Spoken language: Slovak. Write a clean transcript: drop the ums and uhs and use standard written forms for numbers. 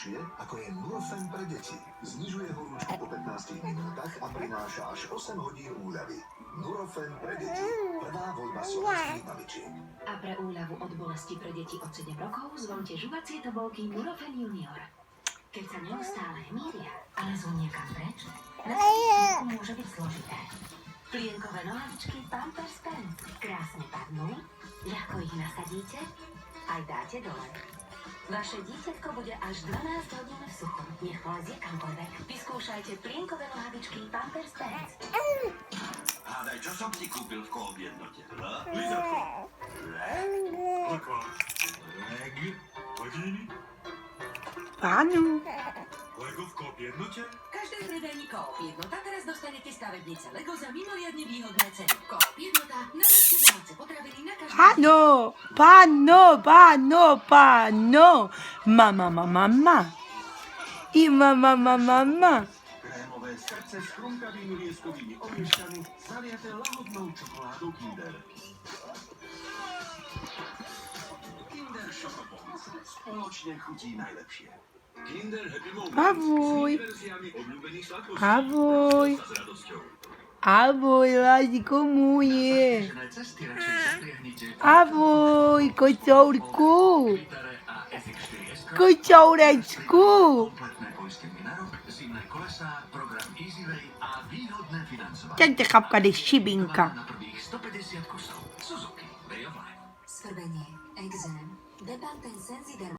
lepšie, ako je Nurofen pre deti. Znižuje horúčku po 15 minútach a prináša až 8 hodín úľavy. Nurofen pre deti. Prvá voľba slovenských mamičiek. A pre úľavu od bolesti pre deti od 7 rokov zvolte žuvacie tobolky Nurofen Junior. Keď sa neustále hmíria, ale sú niekam preč, na chvíľku môže byť zložité. Plienkové nohavičky Pampers Pants krásne padnú, ľahko ich nasadíte, aj dáte dole. Vaše dieťatko bude až 12 hodín v suchu, nech lezie kamkoľvek. Vyskúšajte plienkové nohavičky Pampers Pants. Hádaj, čo som ti kúpil v Coop jednote? Lizarko. Leg. Hodiny. Pánu. Lego v Coop jednote? Každej predajní Coop jednota teraz dostanete stavebnice Lego za mimoriadne výhodné ceny. Coop jednota, najlepšie domáce potraviny na každý... Páno. Mama. I mama. Krémové srdce s chrumkavými lieskovými omieškami zaliate lahodnou čokoládou Kinder. Kinder Chocopops. Spoločne chutí najlepšie. Kinder Happy Moments Ahoj. s verziami obľúbených sladkostí. Ahoj. S radosťou. Ahoj, láčko moje. Bežné cesty radšej zatriahnite Ahoj, kocourku. Vitare a FX4S. Kocourečku. Kompletné poistenie na rok, zimné kolesá, program EasyWay a výhodné financovanie. Tente chlapka, jdeš šibinka. Na prvých 150 kusov. Suzuki Way of Life. Svrbenie, exém, Depanten Senziderm.